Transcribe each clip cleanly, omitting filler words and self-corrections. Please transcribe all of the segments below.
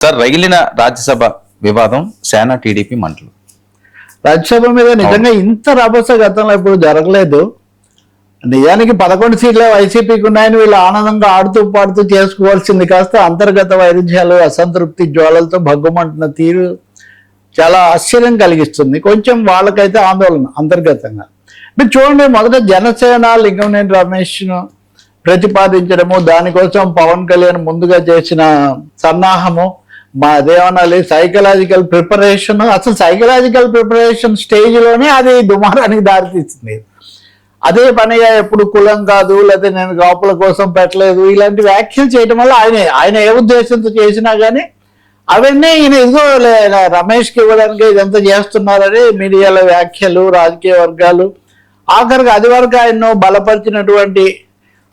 Sir, రగిలిన Rajya Sabha వివాదం సేన TDP మంటలు. రాజ్యసభ మీద నిజంగా ఇంత రభస గతంలో ఇప్పుడు జరగలేదు. నిజానికి 11 సీట్లే వైసీపీకి ఉన్నాయని వీళ్ళు ఆనందంగా ఆడుతూ పాడుతూ చేసుకోవాల్సింది కాస్త అంతర్గత వైరుధ్యాలు, అసంతృప్తి జ్వాలలతో భగ్గుమంటున్న తీరు చాలా ఆశ్చర్యం కలిగిస్తుంది. కొంచెం వాళ్ళకైతే ఆందోళన అంతర్గతంగా. మీరు చూడండి, మొదట జనసేన లింగంనేని రమేష్ను ప్రతిపాదించడము, దానికోసం పవన్ కళ్యాణ్ ముందుగా చేసిన సన్నాహము, అదేమనాలి సైకలాజికల్ ప్రిపరేషన్, అసలు సైకలాజికల్ ప్రిపరేషన్ స్టేజ్లోనే అది దుమారానికి దారితీస్తుంది. అదే పనిగా ఎప్పుడు కులం కాదు, లేకపోతే నేను కాపుల కోసం పెట్టలేదు, ఇలాంటి వ్యాఖ్యలు చేయడం వల్ల ఆయన ఏ ఉద్దేశంతో చేసినా కానీ అవన్నీ ఈయన ఇదిగో రమేష్కి ఇవ్వడానికి ఇదంతా చేస్తున్నారని మీడియాలో వ్యాఖ్యలు, రాజకీయ వర్గాలు, ఆఖరికి అది వరకు ఆయన్ను బలపరిచినటువంటి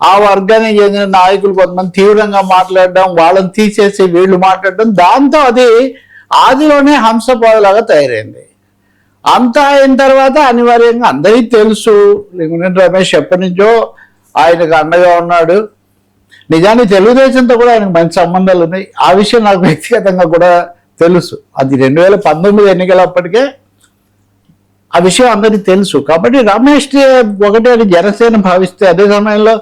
ఆ వర్గానికి చెందిన నాయకులు కొంతమంది తీవ్రంగా మాట్లాడడం, వాళ్ళని తీసేసి వీళ్ళు మాట్లాడడం, దాంతో అది ఆదిలోనే హంసపాదులాగా తయారైంది. అంతా అయిన తర్వాత అనివార్యంగా అందరికీ తెలుసు లింగంనేని రమేష్ ఎప్పటి నుంచో ఆయనకు అండగా ఉన్నాడు. నిజానికి తెలుగుదేశంతో కూడా ఆయనకు మంచి సంబంధాలు ఉన్నాయి. ఆ విషయం నాకు వ్యక్తిగతంగా కూడా తెలుసు. అది 2019 ఎన్నికలప్పటికే ఆ విషయం అందరికీ తెలుసు. కాబట్టి రమేష్ ఒకటి అది జనసేన భావిస్తే, అదే సమయంలో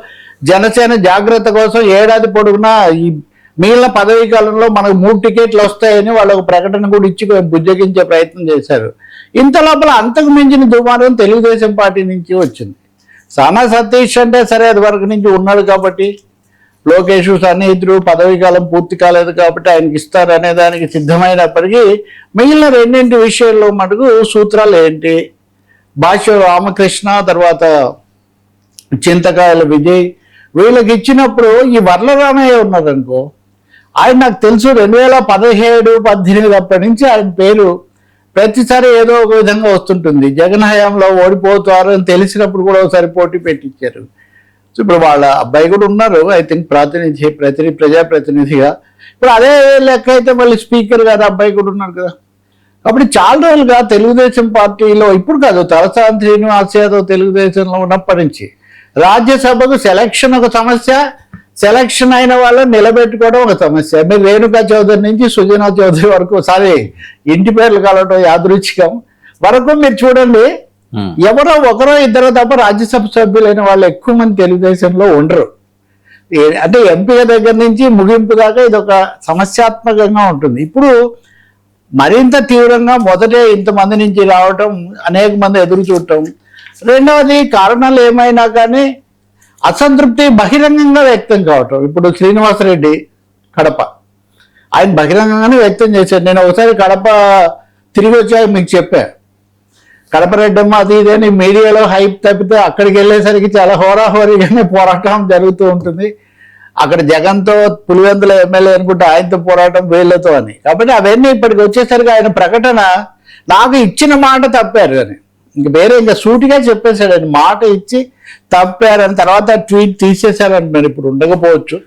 జనసేన జాగ్రత్త కోసం ఏడాది పొడుగునా ఈ మిగిలిన పదవీ కాలంలో మనకు 3 టికెట్లు వస్తాయని వాళ్ళకు ప్రకటన కూడా ఇచ్చి బుజ్జగించే ప్రయత్నం చేశారు. ఇంత లోపల అంతకు మించిన దుమారం తెలుగుదేశం పార్టీ నుంచి వచ్చింది. సానా సతీష్ అంటే సరే అది వరకు నుంచి ఉన్నాడు కాబట్టి, లోకేష్ సన్నిహితుడు, పదవీ కాలం పూర్తి కాలేదు కాబట్టి ఆయనకి ఇస్తారనే దానికి సిద్ధమైనప్పటికీ మిగిలిన రెండింటి విషయంలో మటుకు సూత్రాలు ఏంటి, భాష్య రామకృష్ణ, తర్వాత చింతకాయల విజయ్, వీళ్ళకి ఇచ్చినప్పుడు ఈ వర్లరామయ్య ఉన్నారనుకో, ఆయన నాకు తెలుసు 2017-18 అప్పటి నుంచి ఆయన పేరు ప్రతిసారి ఏదో ఒక విధంగా వస్తుంటుంది. జగన్ హయాంలో ఓడిపోతారు అని తెలిసినప్పుడు కూడా ఒకసారి పోటీ పెట్టించారు. సో ఇప్పుడు వాళ్ళ అబ్బాయి కూడా ఉన్నారు, ఐ థింక్ ప్రజాప్రతినిధిగా. ఇప్పుడు అదే లెక్క అయితే మళ్ళీ స్పీకర్ గారు అబ్బాయి కూడా ఉన్నారు కదా. కాబట్టి చాలా రోజులుగా తెలుగుదేశం పార్టీలో, ఇప్పుడు కాదు, తలసాని శ్రీనివాస్ యాదవ్ తెలుగుదేశంలో ఉన్నప్పటి నుంచి రాజ్యసభకు సెలక్షన్ ఒక సమస్య, సెలక్షన్ అయిన వాళ్ళని నిలబెట్టుకోవడం ఒక సమస్య. మీరు రేణుకా చౌదరి నుంచి సుజనా చౌదరి వరకు, ఇంటి పేర్లు కలవడం యాదృచ్ఛికం వరకు మీరు చూడండి, ఎవరో ఒకరో ఇద్దరు తప్ప రాజ్యసభ సభ్యులైన వాళ్ళు ఎక్కువ మంది తెలుగుదేశంలో ఉండరు. అంటే ఎంపీల దగ్గర నుంచి ముగింపు దాకా ఇది ఒక సమస్యాత్మకంగా ఉంటుంది. ఇప్పుడు మరింత తీవ్రంగా మొదటే ఇంతమంది నుంచి రావటం, అనేక మంది ఎదురు చూడటం. రెండవది, కారణాలు ఏమైనా కానీ అసంతృప్తి బహిరంగంగా వ్యక్తం కావటం. ఇప్పుడు శ్రీనివాసరెడ్డి కడప, ఆయన బహిరంగంగానే వ్యక్తం చేశారు. నేను ఒకసారి కడప తిరిగి వచ్చాక మీకు చెప్పా, కడప రెడ్డమ్మ అది ఇదని మీడియాలో హైప్ తప్పితే అక్కడికి వెళ్ళేసరికి చాలా హోరాహోరీగానే పోరాటం జరుగుతూ ఉంటుంది. అక్కడ జగన్తో పులివెందుల ఎమ్మెల్యే అనుకుంటే ఆయనతో పోరాటం వీళ్ళతో అని. కాబట్టి అవన్నీ ఇప్పటికి వచ్చేసరికి ఆయన ప్రకటన నాకు ఇచ్చిన మాట తప్పారు అని, ఇంకా సూటిగా చెప్పేశాడు. ఆయన మాట ఇచ్చి తప్పారని, తర్వాత ట్వీట్ తీసేశారంటున్నారు. ఇప్పుడు ఉండకపోవచ్చు.